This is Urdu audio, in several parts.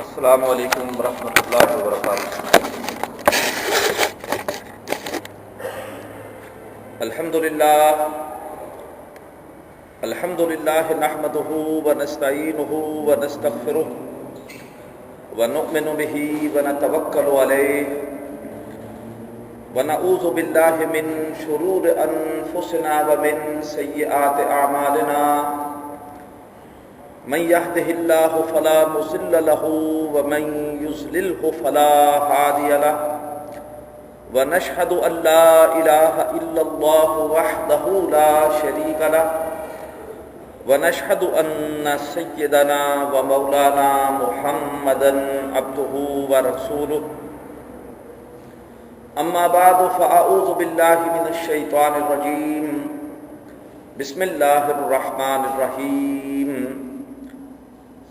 السلام علیکم ورحمۃ اللہ وبرکاتہ۔ الحمد للہ نحمده ونستعینه ونستغفره ونؤمن به ونتوکل علیہ ونعوذ باللہ من شرور انفسنا ومن سیئات اعمالنا، من يهده الله فلا مضل له ومن يضلل فلا هادي له، ونشهد أن لا إله إلا الله وحده لا شريك له، ونشهد أن سيدنا ومولانا محمدا عبده ورسوله، أما بعد فأعوذ بالله من الشيطان الرجيم، بسم الله الرحمن الرحيم،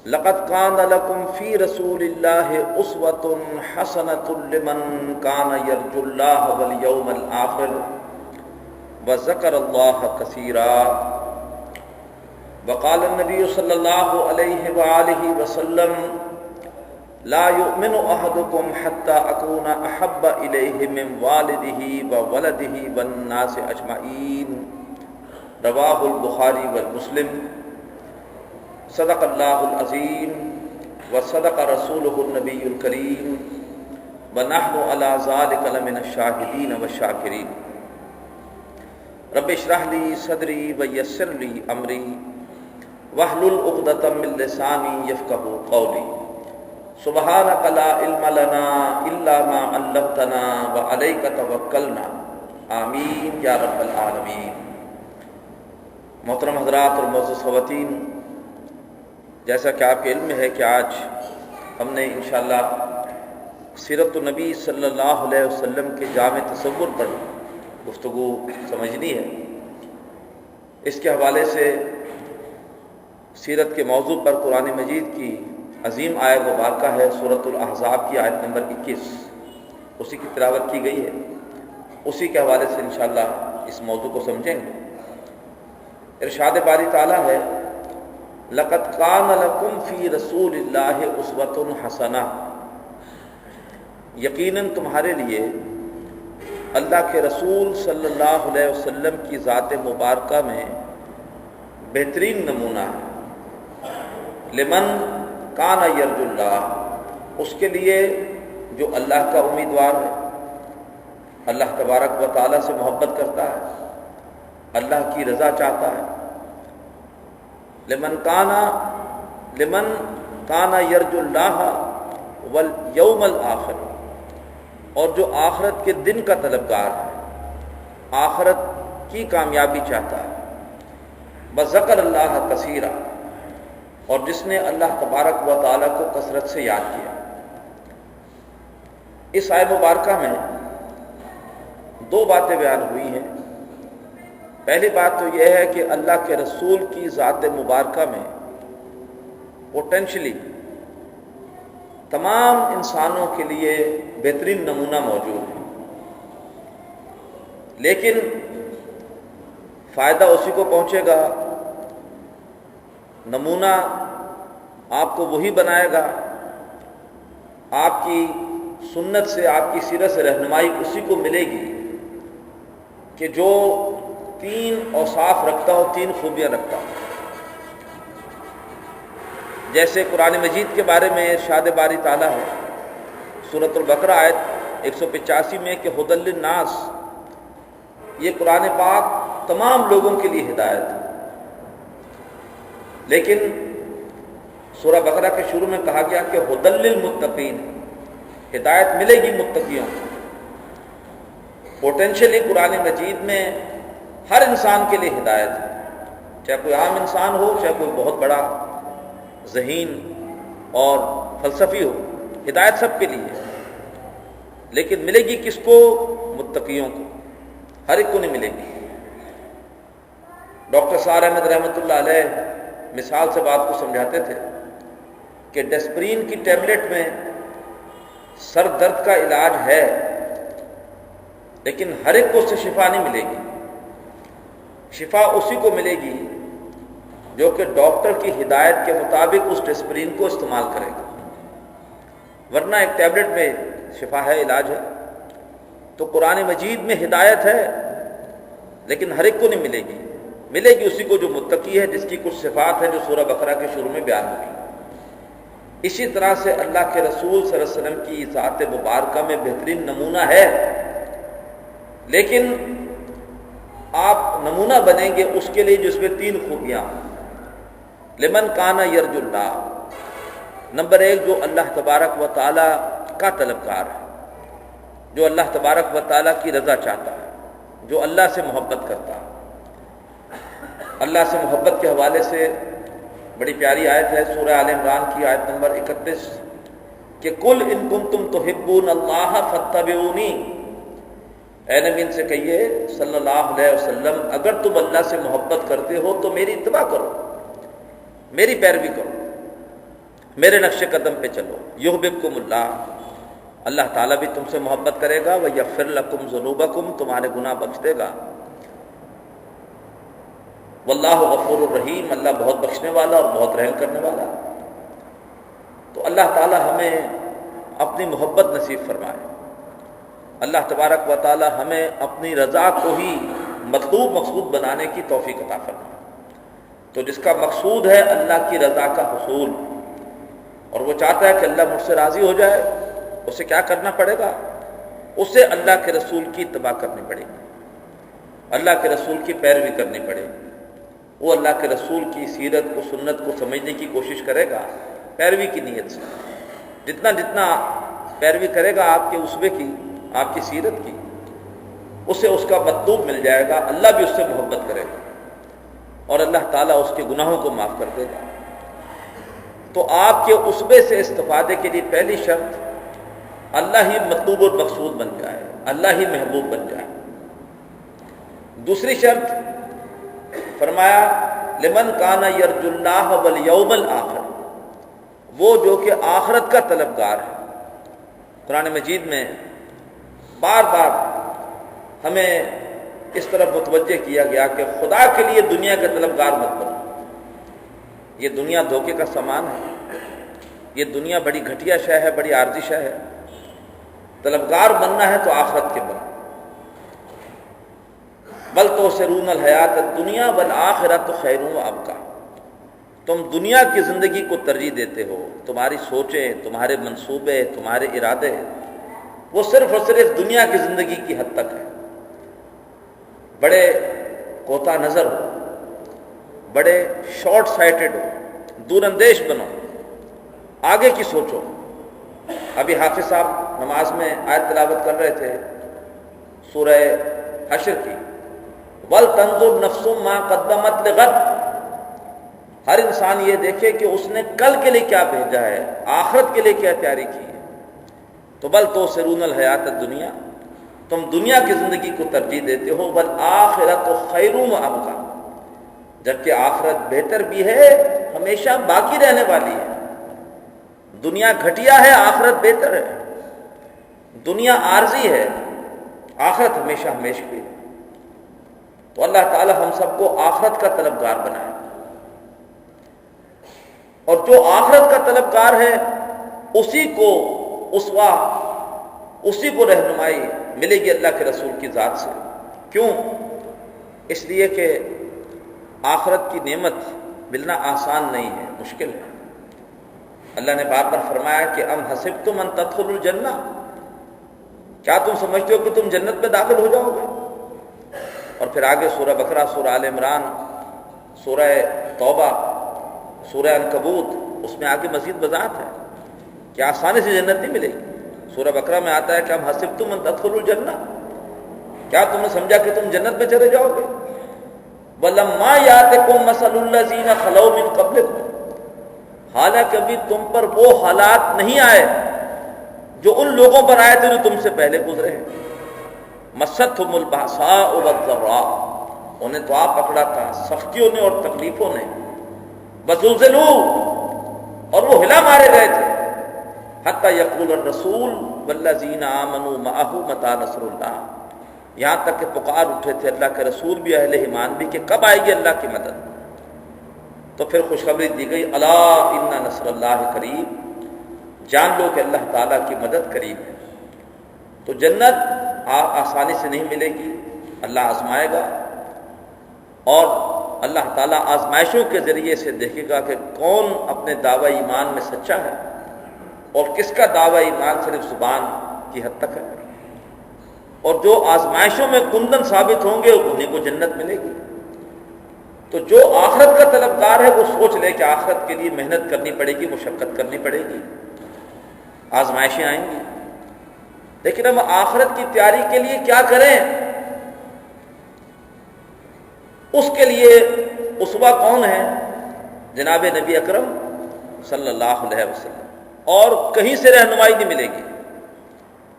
لقد كان لكم في رسول الله أسوة حسنة لمن كان يرجو الله واليوم الآخر وذكر الله كثيرا، وقال النبي صلى الله عليه وآله وسلم لا يؤمن أحدكم حتى أكون أحب إليه من والده وولده والناس أجمعين، رواه البخاري والمسلم۔ صدق اللہ العظیم وصدق رسولہ النبی الکریم ونحن علی ذلک لمن الشاہدین والشاکرین۔ رب اشرح لی صدری ویسر لی امری واحلل عقدۃ من لسانی یفقہوا قولی، سبحانک لا علم لنا الا ما علمتنا وعلیک توکلنا، آمین یا رب العالمین۔ محترم حضرات اور معزز خواتین، جیسا کہ آپ کے علم میں ہے کہ آج ہم نے انشاءاللہ سیرت النبی صلی اللہ علیہ وسلم کے جامع تصور پر گفتگو سمجھنی ہے۔ اس کے حوالے سے سیرت کے موضوع پر قرآن مجید کی عظیم آیت مبارکہ ہے سورۃ الاحزاب کی آیت نمبر 21، اسی کی تلاوت کی گئی ہے، اسی کے حوالے سے انشاءاللہ اس موضوع کو سمجھیں گے۔ ارشاد باری تعالیٰ ہے، لقد کان لکم فی رسول اللہ اسوۃ حسنہ، یقیناً تمہارے لیے اللہ کے رسول صلی اللہ علیہ وسلم کی ذات مبارکہ میں بہترین نمونہ ہے۔ لمن کان یرجو اللہ، اس کے لیے جو اللہ کا امیدوار ہے، اللہ تبارک و تعالیٰ سے محبت کرتا ہے، اللہ کی رضا چاہتا ہے۔ لمن کانا یرجو اللہ والیوم الآخر، اور جو آخرت کے دن کا طلبگار ہے، آخرت کی کامیابی چاہتا ہے۔ وذکر اللہ کثیرا، اور جس نے اللہ تبارک و تعالیٰ کو کثرت سے یاد کیا۔ اس آیت مبارکہ میں دو باتیں بیان ہوئی ہیں۔ پہلی بات تو یہ ہے کہ اللہ کے رسول کی ذات مبارکہ میں پوٹینشلی تمام انسانوں کے لیے بہترین نمونہ موجود ہے، لیکن فائدہ اسی کو پہنچے گا، نمونہ آپ کو وہی بنائے گا، آپ کی سنت سے، آپ کی سیرت سے رہنمائی اسی کو ملے گی کہ جو تین اوصاف رکھتا ہو، تین خوبیاں رکھتا ہو۔ جیسے قرآن مجید کے بارے میں ارشاد باری تعالیٰ ہے سورۃ البقرہ آیت 185 میں کہ ھدی للناس، یہ قرآن پاک تمام لوگوں کے لیے ہدایت ہے، لیکن سورہ بقرہ کے شروع میں کہا گیا کہ ھدی للمتقین، ہدایت ملے گی متقیوں کو۔ پوٹینشلی قرآن مجید میں ہر انسان کے لیے ہدایت ہے، چاہے کوئی عام انسان ہو، چاہے کوئی بہت بڑا ذہین اور فلسفی ہو، ہدایت سب کے لیے ہے، لیکن ملے گی کس کو؟ متقیوں کو، ہر ایک کو نہیں ملے گی۔ ڈاکٹر سعد احمد رحمۃ اللہ علیہ مثال سے بات کو سمجھاتے تھے کہ ڈسپرین کی ٹیبلٹ میں سر درد کا علاج ہے، لیکن ہر ایک کو اس سے شفا نہیں ملے گی۔ شفا اسی کو ملے گی جو کہ ڈاکٹر کی ہدایت کے مطابق اس ڈسپرین کو استعمال کرے گا۔ ورنہ ایک ٹیبلٹ میں شفا ہے، علاج ہے۔ تو قرآن مجید میں ہدایت ہے، لیکن ہر ایک کو نہیں ملے گی، ملے گی اسی کو جو متقی ہے، جس کی کچھ صفات ہیں جو سورہ بقرہ کے شروع میں بیان ہوئی۔ اسی طرح سے اللہ کے رسول صلی اللہ علیہ وسلم کی ذات مبارکہ میں بہترین نمونہ ہے، لیکن آپ نمونہ بنیں گے اس کے لیے جس میں 3 خوبیاں، لمن کان یرجو اللہ، نمبر 1 جو اللہ تبارک و تعالیٰ کا طلبگار ہے، جو اللہ تبارک و تعالیٰ کی رضا چاہتا ہے، جو اللہ سے محبت کرتا ہے۔ اللہ سے محبت کے حوالے سے بڑی پیاری آیت ہے سورہ آل عمران کی آیت نمبر 31 کہ قل ان کنتم تحبون اللہ فاتبعونی، اے نبی ان سے کہیے صلی اللہ علیہ وسلم اگر تم اللہ سے محبت کرتے ہو تو میری اتباع کرو، میری پیروی کرو، میرے نقش قدم پہ چلو۔ یحببکم اللہ، اللہ تعالیٰ بھی تم سے محبت کرے گا، ویغفر لکم ذنوبکم، تمہارے گناہ بخش دے گا۔ واللہ غفور الرحیم، اللہ بہت بخشنے والا اور بہت رحم کرنے والا۔ تو اللہ تعالیٰ ہمیں اپنی محبت نصیب فرمائے، اللہ تبارک و تعالیٰ ہمیں اپنی رضا کو ہی مطلوب مقصود بنانے کی توفیق عطا فرمائے۔ تو جس کا مقصود ہے اللہ کی رضا کا حصول، اور وہ چاہتا ہے کہ اللہ مجھ سے راضی ہو جائے، اسے کیا کرنا پڑے گا؟ اسے اللہ کے رسول کی اتباع کرنی پڑے گی، اللہ کے رسول کی پیروی کرنی پڑے گی۔ وہ اللہ کے رسول کی سیرت کو، سنت کو سمجھنے کی کوشش کرے گا پیروی کی نیت سے۔ جتنا جتنا پیروی کرے گا آپ کے اسوے کی، آپ کی سیرت کی، اسے اس کا مطلوب مل جائے گا، اللہ بھی اس سے محبت کرے گا اور اللہ تعالیٰ اس کے گناہوں کو معاف کر دے گا۔ تو آپ کے اسوے سے استفادے کے لیے پہلی شرط اللہ ہی مطلوب اور مقصود بن جائے، اللہ ہی محبوب بن جائے۔ دوسری شرط فرمایا لمن کان یرجو اللہ والیوم الآخر، وہ جو کہ آخرت کا طلبگار ہے۔ قرآن مجید میں بار بار ہمیں اس طرف متوجہ کیا گیا کہ خدا کے لیے دنیا کے طلبگار مت بنو، یہ دنیا دھوکے کا سامان ہے، یہ دنیا بڑی گھٹیا شے ہے، بڑی عارضی شے ہے۔ طلبگار بننا ہے تو آخرت کے بنو۔ بل تؤثرون الحیات الدنیا والآخرۃ خیر وابقیٰ، تم دنیا کی زندگی کو ترجیح دیتے ہو، تمہاری سوچیں، تمہارے منصوبے، تمہارے ارادے وہ صرف اور صرف دنیا کی زندگی کی حد تک ہے۔ بڑے کوتا نظر ہو، بڑے شارٹ سائٹڈ ہو، دور اندیش بنو، آگے کی سوچو۔ ابھی حافظ صاحب نماز میں آیت تلاوت کر رہے تھے سورہ حشر کی، وَلْتَنظُرْ نَفْسٌ مَا قَدَّمَتْ لِغَدٍ، ہر انسان یہ دیکھے کہ اس نے کل کے لیے کیا بھیجا ہے، آخرت کے لیے کیا تیاری کی ہے۔ تو بل تؤثرون الحیات الدنیا، تم دنیا کی زندگی کو ترجیح دیتے ہو، والآخرۃ خیر وابقیٰ، جبکہ آخرت بہتر بھی ہے، ہمیشہ باقی رہنے والی ہے۔ دنیا گھٹیا ہے، آخرت بہتر ہے۔ دنیا عارضی ہے، آخرت ہمیشہ ہمیشہ بھی ہے۔ تو اللہ تعالی ہم سب کو آخرت کا طلبگار بنائے، اور جو آخرت کا طلبگار ہے اسی کو اسوہ، اسی کو رہنمائی ملے گی اللہ کے رسول کی ذات سے۔ کیوں؟ اس لیے کہ آخرت کی نعمت ملنا آسان نہیں ہے، مشکل ہے۔ اللہ نے بار بار فرمایا کہ ام حسبتم ان تدخلوا الجنہ، کیا تم سمجھتے ہو کہ تم جنت میں داخل ہو جاؤ گے؟ اور پھر آگے سورہ بقرہ، سورہ آل عمران، سورہ توبہ، سورہ عنکبوت، اس میں آگے مزید وضاحت ہے کہ آسانی سے جنت نہیں ملے گی۔ سورہ بقرہ میں آتا ہے کہ ام حسبتم ان تدخلوا الجنہ، کیا تم نے سمجھا کہ تم جنت میں چلے جاؤ گے؟ وَلَمَّا يَأْتِكُم مَّثَلُ الَّذِينَ خَلَوْا مِن قَبْلِكُم، حالانکہ ابھی تم پر وہ حالات نہیں آئے جو ان لوگوں پر آئے تھے جو تم سے پہلے گزرے ہیں۔ مَسَّتْهُمُ الْبَأْسَاءُ وَالضَّرَّاءُ، انہیں تو آپ پکڑا تھا سختیوں نے اور تکلیفوں نے، وَزُلْزِلُوا، اور وہ ہلا مارے گئے تھے، حَتَّى يَقُولَ الرَّسُولُ وَالَّذِينَ آمَنُوا مَعَهُ مَتَىٰ نَصْرُ اللَّهِ، یہاں تک کہ پکار اٹھے تھے اللہ کے رسول بھی، اہل ایمان بھی، کہ کب آئے گی اللہ کی مدد۔ تو پھر خوشخبری دی گئی، الا ان نصر اللہ قریب، جان لو کہ اللہ تعالیٰ کی مدد قریب ہے۔ تو جنت آسانی سے نہیں ملے گی، اللہ آزمائے گا، اور اللہ تعالیٰ آزمائشوں کے ذریعے سے دیکھے گا کہ کون اپنے دعوی ایمان میں سچا ہے اور کس کا دعوی ایمان صرف زبان کی حد تک ہے، اور جو آزمائشوں میں کندن ثابت ہوں گے انہیں کو جنت ملے گی۔ تو جو آخرت کا طلبگار ہے وہ سوچ لے کہ آخرت کے لیے محنت کرنی پڑے گی، مشقت کرنی پڑے گی، آزمائشیں آئیں گی، لیکن ہم آخرت کی تیاری کے لیے کیا کریں؟ اس کے لیے اسوہ کون ہے؟ جناب نبی اکرم صلی اللہ علیہ وسلم، اور کہیں سے رہنمائی نہیں ملے گی۔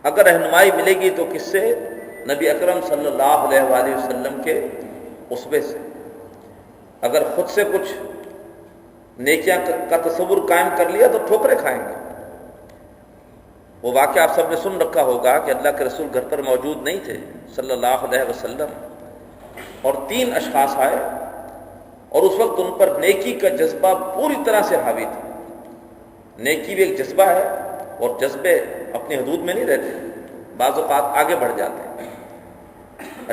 اگر رہنمائی ملے گی تو کس سے؟ نبی اکرم صلی اللہ علیہ وآلہ وسلم کے اسوے سے۔ اگر خود سے کچھ نیکیاں کا تصور قائم کر لیا تو ٹھوکریں کھائیں گے۔ وہ واقعہ آپ سب نے سن رکھا ہوگا کہ اللہ کے رسول گھر پر موجود نہیں تھے صلی اللہ علیہ وسلم، اور 3 اشخاص آئے، اور اس وقت ان پر نیکی کا جذبہ پوری طرح سے حاوی تھا۔ نیکی بھی ایک جذبہ ہے، اور جذبے اپنی حدود میں نہیں رہتے، بعض اوقات آگے بڑھ جاتے ہیں،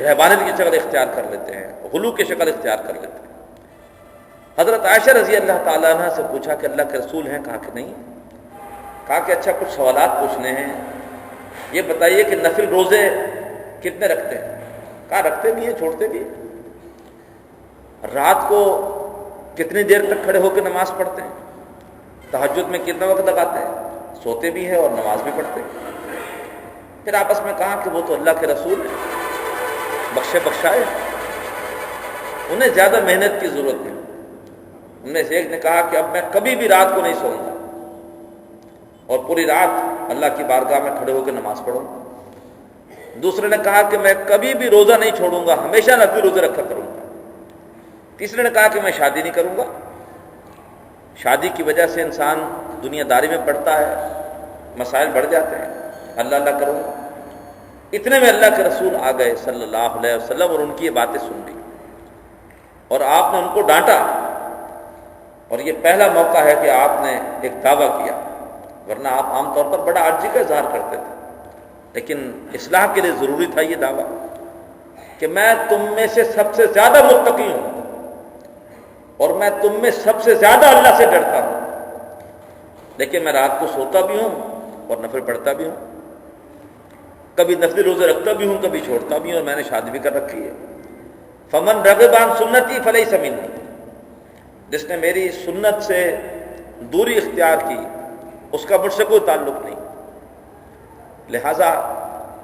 رہبانیت کی شکل اختیار کر لیتے ہیں، غلو کی شکل اختیار کر لیتے ہیں۔ حضرت عائشہ رضی اللہ تعالیٰ عنہ سے پوچھا کہ اللہ کے رسول ہیں؟ کہا کہ نہیں۔ کہا کہ اچھا کچھ سوالات پوچھنے ہیں، یہ بتائیے کہ نفل روزے کتنے رکھتے ہیں؟ کہا رکھتے بھی ہیں، چھوڑتے بھی ہیں۔ رات کو کتنی دیر تک کھڑے ہو کے نماز پڑھتے ہیں؟ تہجد میں کتنا وقت لگاتے ہیں؟ سوتے بھی ہیں اور نماز بھی پڑھتے ہیں۔ پھر آپس میں کہا کہ وہ تو اللہ کے رسول ہیں، بخشے بخشائے، انہیں زیادہ محنت کی ضرورت ہے۔ ان میں سے ایک نے کہا کہ اب میں کبھی بھی رات کو نہیں سوؤں گا، اور پوری رات اللہ کی بارگاہ میں کھڑے ہو کے نماز پڑھوں گا۔ دوسرے نے کہا کہ میں کبھی بھی روزہ نہیں چھوڑوں گا، ہمیشہ نفلی روزے رکھا کروں گا۔ تیسرے نے کہا کہ میں شادی نہیں کروں گا، شادی کی وجہ سے انسان دنیا داری میں پڑتا ہے، مسائل بڑھ جاتے ہیں، اللہ اللہ کروں گا۔ اتنے میں اللہ کے رسول آ گئے صلی اللہ علیہ وسلم، اور ان کی یہ باتیں سن لی، اور آپ نے ان کو ڈانٹا، اور یہ پہلا موقع ہے کہ آپ نے ایک دعویٰ کیا، ورنہ آپ عام طور پر بڑا عاجزی کا اظہار کرتے تھے، لیکن اصلاح کے لیے ضروری تھا یہ دعویٰ کہ میں تم میں سے سب سے زیادہ متقی ہوں، اور میں تم میں سب سے زیادہ اللہ سے ڈرتا ہوں، لیکن میں رات کو سوتا بھی ہوں اور نفل پڑھتا بھی ہوں، کبھی نفلی روزے رکھتا بھی ہوں، کبھی چھوڑتا بھی ہوں، اور میں نے شادی بھی کر رکھی ہے۔ فمن رغب عن سنتی فلیس منی، جس نے میری سنت سے دوری اختیار کی اس کا مجھ سے کوئی تعلق نہیں۔ لہذا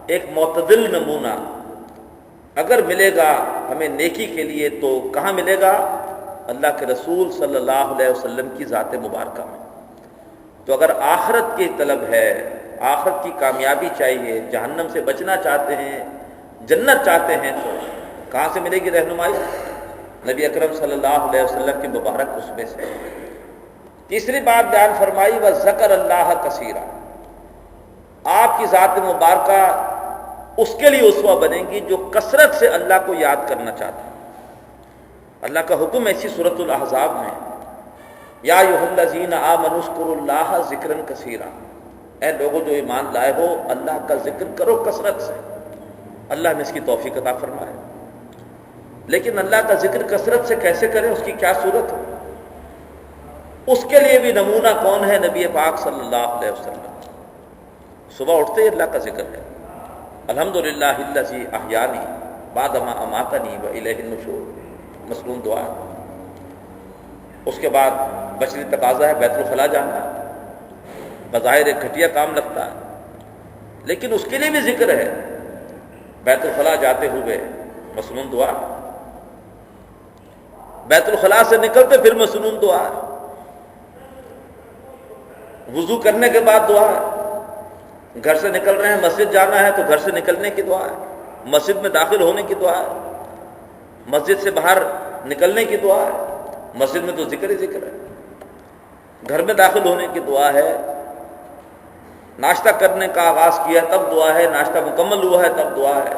ایک معتدل نمونہ اگر ملے گا ہمیں نیکی کے لیے تو کہاں ملے گا؟ اللہ کے رسول صلی اللہ علیہ وسلم کی ذات مبارکہ میں۔ تو اگر آخرت کی طلب ہے، آخرت کی کامیابی چاہیے، جہنم سے بچنا چاہتے ہیں، جنت چاہتے ہیں، تو کہاں سے ملے گی رہنمائی؟ نبی اکرم صلی اللہ علیہ وسلم کی مبارک اسوے سے۔ تیسری بات بیان فرمائی، وذکر اللہ کثیرا، آپ کی ذات مبارکہ اس کے لیے اسوہ بنے گی جو کثرت سے اللہ کو یاد کرنا چاہتا ہے۔ اللہ کا حکم ایسی سورۃ الاحزاب میں، یا ایھا الذین آمنوا اذکروا اللہ ذکرا کثیرا، اے لوگوں جو ایمان لائے ہو اللہ کا ذکر کرو کثرت سے۔ اللہ نے اس کی توفیق عطا فرمائے، لیکن اللہ کا ذکر کثرت سے کیسے کریں، اس کی کیا صورت ہو؟ اس کے لیے بھی نمونہ کون ہے؟ نبی پاک صلی اللہ علیہ وسلم۔ صبح اٹھتے ہی اللہ کا ذکر ہے، الحمدللہ الذی احیانی بعد ما اماتنی والیہ النشور، مصنون دعا۔ اس کے بعد بشری تقاضا ہے بیت الخلاء جانا، بظاہر ایک گھٹیا کام لگتا ہے، لیکن اس کے لیے بھی ذکر ہے، بیت الخلاء جاتے ہوئے مصنون دعا، بیت الخلاء سے نکلتے پھر مصنون دعا، وضو کرنے کے بعد دعا ہے، گھر سے نکل رہے ہیں مسجد جانا ہے تو گھر سے نکلنے کی دعا ہے، مسجد میں داخل ہونے کی دعا ہے، مسجد سے باہر نکلنے کی دعا ہے، مسجد میں تو ذکر ہی ذکر ہے، گھر میں داخل ہونے کی دعا ہے، ناشتہ کرنے کا آغاز کیا تب دعا ہے، ناشتہ مکمل ہوا ہے تب دعا ہے،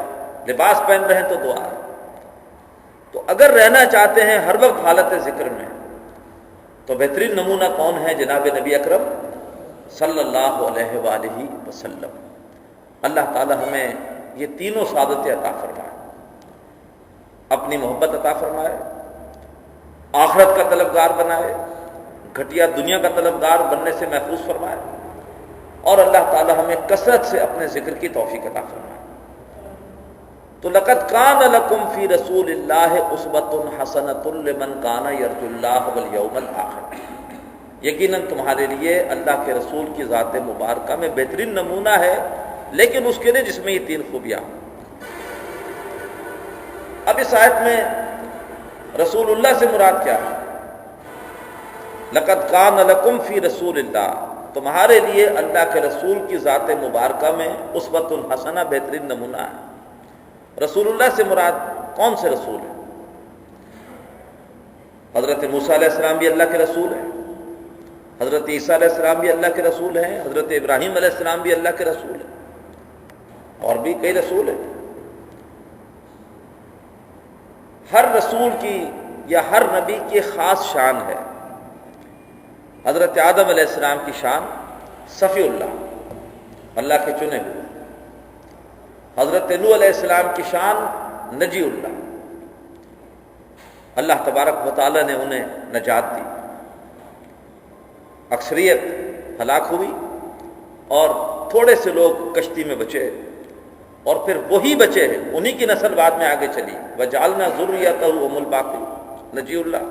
لباس پہن رہے ہیں تو دعا ہے۔ تو اگر رہنا چاہتے ہیں ہر وقت حالت ذکر میں تو بہترین نمونہ کون ہے؟ جناب نبی اکرم صلی اللہ علیہ وآلہ وسلم۔ اللہ تعالی ہمیں یہ تینوں سعادتیں عطا فرمائے، اپنی محبت عطا فرمائے، آخرت کا طلبگار بنائے، گھٹیا دنیا کا طلبگار بننے سے محفوظ فرمائے، اور اللہ تعالی ہمیں کثرت سے اپنے ذکر کی توفیق عطا فرمائے۔ تو لقد کان لکم فی رسول اللہ اسوۃ حسنۃ لمن کان یرجو اللہ والیوم الآخر، یقیناً تمہارے لیے اللہ کے رسول کی ذات مبارکہ میں بہترین نمونہ ہے، لیکن اس کے لیے جس میں یہ تین خوبیاں۔ اب اس آیت میں رسول اللہ سے مراد کیا ہے؟ لقد کان لکم فی رسول اللہ، تمہارے لیے اللہ کے رسول کی ذات مبارکہ میں اسوۃ حسنہ بہترین نمونہ ہے۔ رسول اللہ سے مراد کون سے رسول ہیں؟ حضرت موسیٰ علیہ السلام بھی اللہ کے رسول ہیں، حضرت عیسیٰ علیہ السلام بھی اللہ کے رسول ہیں، حضرت ابراہیم علیہ السلام بھی اللہ کے رسول ہیں، اور بھی کئی رسول ہیں۔ ہر رسول کی یا ہر نبی کی خاص شان ہے۔ حضرت آدم علیہ السلام کی شان صفی اللہ، اللہ کے چنے ہوئے۔ حضرت نوح علیہ السلام کی شان نجی اللہ، اللہ تبارک و تعالی نے انہیں نجات دی، اکثریت ہلاک ہوئی اور تھوڑے سے لوگ کشتی میں بچے، اور پھر وہی بچے ہیں، انہی کی نسل بعد میں آگے چلی، وجعلنا ذریتہ هم الباقین، نجی اللہ۔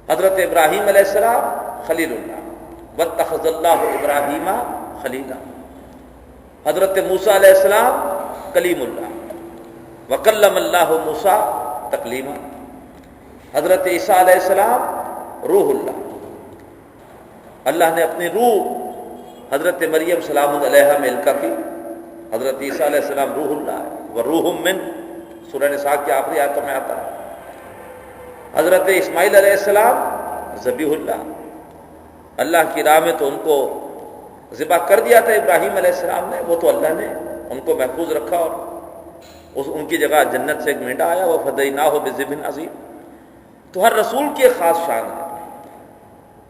حضرت ابراہیم علیہ السلام خلیل اللہ، واتخذ اللہ ابراہیم خلیلا۔ حضرت موسیٰ علیہ السلام کلیم اللہ، وکلم اللہ موسیٰ تکلیما۔ حضرت عیسیٰ علیہ السلام روح اللہ، اللہ نے اپنی روح حضرت مریم سلام علیہا میں القا کی۔ حضرت عیسیٰ علیہ السلام روح اللہ ہے، وروح من، سورہ نساء کی آخری آیتوں میں آتا ہے۔ حضرت اسماعیل علیہ السلام ذبیح اللہ، اللہ کی راہ میں تو ان کو ذبح کر دیا تھا ابراہیم علیہ السلام نے، وہ تو اللہ نے ان کو محفوظ رکھا، اور ان کی جگہ جنت سے ایک مینڈا آیا، وَفَدَيْنَاهُ بِذِبْحٍ عَظِيمٍ۔ تو ہر رسول کی ایک خاص شان ہے۔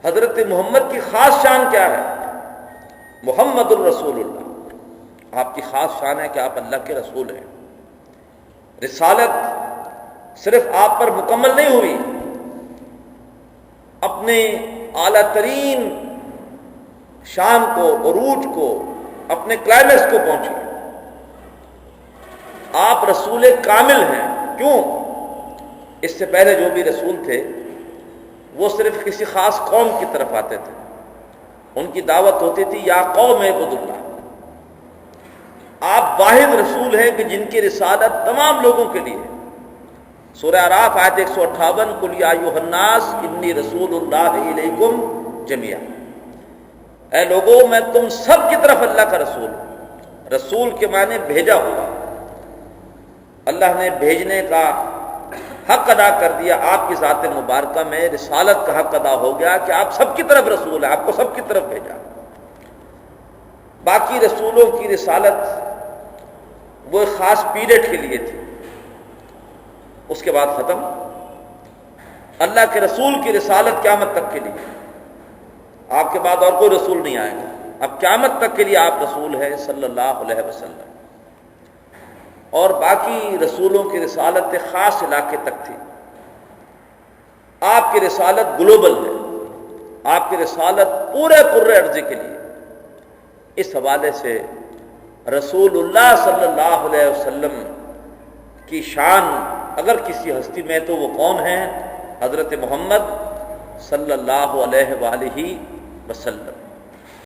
حضرت محمد کی خاص شان کیا ہے؟ محمد الرسول اللہ، آپ کی خاص شان ہے کہ آپ اللہ کے رسول ہیں۔ رسالت صرف آپ پر مکمل نہیں ہوئی، اپنے اعلیٰ ترین شان کو، عروج کو، اپنے کلائمیکس کو پہنچی۔ آپ رسول کامل ہیں۔ کیوں؟ اس سے پہلے جو بھی رسول تھے وہ صرف کسی خاص قوم کی طرف آتے تھے، ان کی دعوت ہوتی تھی یا قوم اعبدوا اللہ۔ آپ واحد رسول ہیں کہ جن کی رسالت تمام لوگوں کے لیے ہے۔ سورہ اعراف آیت 158، قل یا ایھا الناس انی رسول اللہ الیکم جمیعا، اے لوگوں میں تم سب کی طرف اللہ کا رسول ہوں۔ رسول کے معنی بھیجا ہوا، اللہ نے بھیجنے کا حق ادا کر دیا، آپ کی ذات مبارکہ میں رسالت کا حق ادا ہو گیا کہ آپ سب کی طرف رسول ہیں، آپ کو سب کی طرف بھیجا۔ باقی رسولوں کی رسالت وہ ایک خاص پیریڈ کے لیے تھی، اس کے بعد ختم۔ اللہ کے رسول کی رسالت قیامت تک کے لیے، آپ کے بعد اور کوئی رسول نہیں آئے گا، اب قیامت تک کے لیے آپ رسول ہیں صلی اللہ علیہ وسلم۔ اور باقی رسولوں کی رسالت ایک خاص علاقے تک تھی، آپ کی رسالت گلوبل ہے، آپ کی رسالت پورے قرۂ ارضی کے لیے۔ اس حوالے سے رسول اللہ صلی اللہ علیہ وسلم کی شان اگر کسی ہستی میں تو وہ کون ہیں؟ حضرت محمد صلی اللہ علیہ وآلہ وسلم۔